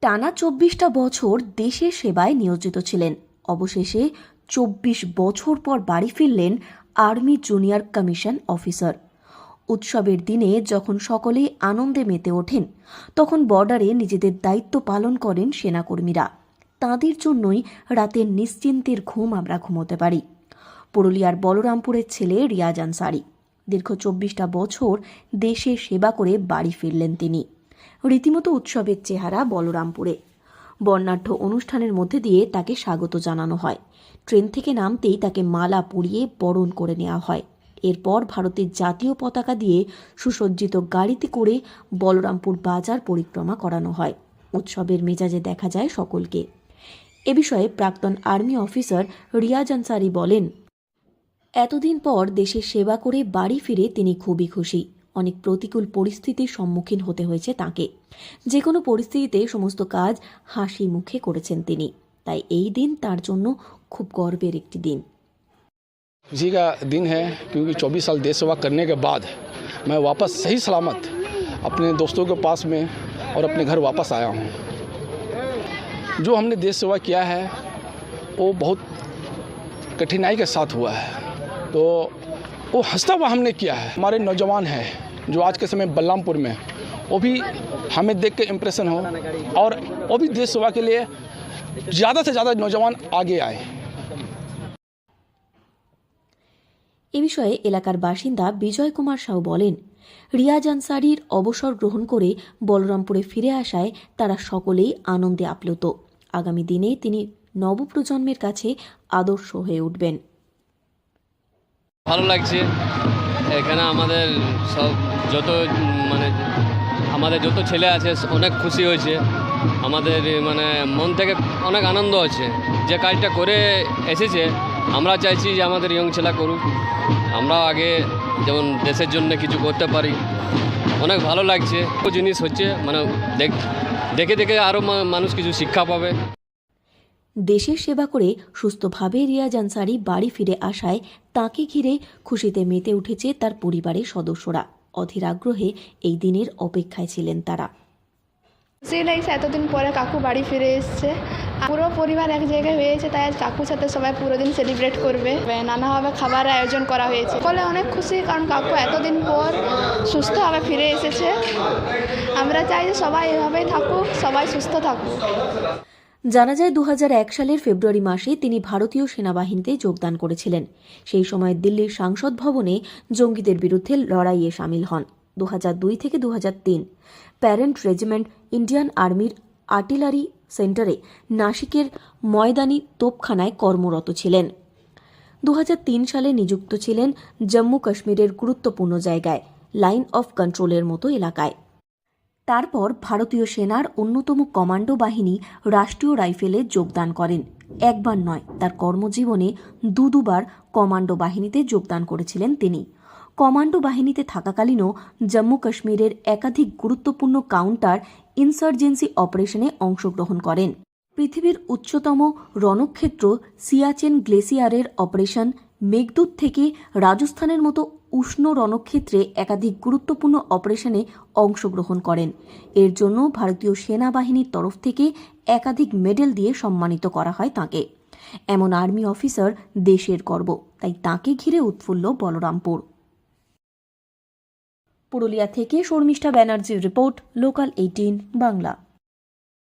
টানা ২৪টা বছর দেশের সেবায় নিয়োজিত ছিলেন। অবশেষে ২৪ বছর পর বাড়ি ফিরলেন আর্মি জুনিয়র কমিশন অফিসার। উৎসবের দিনে যখন সকলেই আনন্দে মেতে ওঠেন, তখন বর্ডারে নিজেদের দায়িত্ব পালন করেন সেনাকর্মীরা। তাঁদের জন্যই রাতের নিশ্চিন্তের ঘুম আমরা ঘুমোতে পারি। পুরুলিয়ার বলরামপুরের ছেলে রিয়াজ আনসারি দীর্ঘ ২৪টা বছর দেশের সেবা করে বাড়ি ফিরলেন তিনি। রীতিমতো উৎসবের চেহারা বলরামপুরে। বর্ণাঢ্য অনুষ্ঠানের মধ্যে দিয়ে তাকে স্বাগত জানানো হয়। ট্রেন থেকে নামতেই তাকে মালা পরিয়ে বরণ করে নেওয়া হয়। এরপর ভারতের জাতীয় পতাকা দিয়ে সুসজ্জিত গাড়িতে করে বলরামপুর বাজার পরিক্রমা করানো হয়। উৎসবের মেজাজে দেখা যায় সকলকে। এ বিষয়ে প্রাক্তন আর্মি অফিসার রিয়াজ আনসারি বলেন, এতদিন পর দেশের সেবা করে বাড়ি ফিরে তিনি খুবই খুশি। অনেক প্রতিকূল পরিস্থিতির সম্মুখীন হতে হয়েছে তাকে। যে কোনো পরিস্থিতিতে সমস্ত কাজ হাসি মুখে করেছেন তিনি। তাই এই দিন তার জন্য খুব গর্বের একটি দিন। खुशी का दिन है क्योंकि 24 साल देश सेवा करने के बाद मैं वापस सही सलामत अपने दोस्तों के पास में और अपने घर वापस आया हूँ। जो हमने देश सेवा किया है वो बहुत कठिनाई के साथ हुआ है, तो वो हंसता हुआ हमने किया है। हमारे नौजवान हैं जो आज के समय बलरामपुर में, वो भी हमें देख के इम्प्रेशन हो और वो भी देश सेवा के लिए ज़्यादा से ज़्यादा नौजवान आगे आए। এ বিষয়ে এলাকার বাসিন্দা বিজয় কুমার সাউ বলেন, রিয়াজ আনসারির অবসর গ্রহণ করে বলরামপুরে ফিরে আসায় তারা সকলেই আনন্দে আপ্লুত। আগামী দিনে তিনি নবপ্রজন্মের কাছে আদর্শ হয়ে উঠবেন। ভালো লাগছে এখানে আমাদের সব আমাদের যত ছেলে আছে অনেক খুশি হয়েছে। আমাদের মন থেকে অনেক আনন্দ আছে। যে কাজটা করে এসেছে আমরা চাইছি যে আমাদের ইয়ং ছেলে করুক, আমরা আগে যেমন দেশের জন্য কিছু করতে পারি। অনেক ভালো লাগছে। জিনিস হচ্ছে দেখে দেখে আরও মানুষ কিছু শিক্ষা পাবে। দেশের সেবা করে সুস্থভাবে রিয়াজ আনসারি বাড়ি ফিরে আসায় তাকে ঘিরে খুশিতে মেতে উঠেছে তার পরিবারের সদস্যরা। অধীর আগ্রহে এই দিনের অপেক্ষায় ছিলেন তারা। খুশি লাগছে, এতদিন পরে কাকু বাড়ি ফিরে এসছে। পুরো পরিবার এক জায়গায় হয়েছে, তাই আজ কাকুর সাথে সবাই পুরো দিন সেলিব্রেট করবে। নানাভাবে খাবারের আয়োজন করা হয়েছে। ফলে অনেক খুশি, কারণ কাকু এতদিন পর সুস্থভাবে ফিরে এসেছে। আমরা চাই যে সবাই এভাবেই থাকুক, সবাই সুস্থ থাকুক। জানা যায় ২০০১ সালের ফেব্রুয়ারি মাসে তিনি ভারতীয় সেনাবাহিনীতে যোগদান করেছিলেন। সেই সময় দিল্লির সংসদ ভবনে জঙ্গিদের বিরুদ্ধে লড়াইয়ে সামিল হন। ২০০২ থেকে ২০০৩ প্যারেন্ট রেজিমেন্ট ইন্ডিয়ান আর্মির আর্টিলারি সেন্টারে নাসিকের ময়দানি তোপখানায় কর্মরত ছিলেন। ২০০৩ সালে নিযুক্ত ছিলেন জম্মু কাশ্মীরের গুরুত্বপূর্ণ জায়গায় লাইন অফ কন্ট্রোলের মতো এলাকায়। তারপর ভারতীয় সেনার অন্যতম কমান্ডো বাহিনী রাষ্ট্রীয় রাইফেলে যোগদান করেন। একবার নয়, তার কর্মজীবনে দুবার কমান্ডো বাহিনীতে যোগদান করেছিলেন তিনি। কমান্ডো বাহিনীতে থাকাকালীনও জম্মু কাশ্মীরের একাধিক গুরুত্বপূর্ণ কাউন্টার ইনসার্জেন্সি অপারেশনে অংশগ্রহণ করেন। পৃথিবীর উচ্চতম রণক্ষেত্র সিয়াচেন গ্লেসিয়ারের অপারেশন মেঘদূত থেকে রাজস্থানের মতো উষ্ণ রণক্ষেত্রে একাধিক গুরুত্বপূর্ণ অপারেশনে অংশগ্রহণ করেন। এর জন্য ভারতীয় সেনাবাহিনীর তরফ থেকে একাধিক মেডেল দিয়ে সম্মানিত করা হয় তাঁকে। এমন আর্মি অফিসার দেশের গর্ব, তাই তাঁকে ঘিরে উৎফুল্ল বলরামপুর। পুরুলিয়া থেকে শর্মিষ্ঠা ব্যানার্জির রিপোর্ট, লোকাল 18 বাংলা।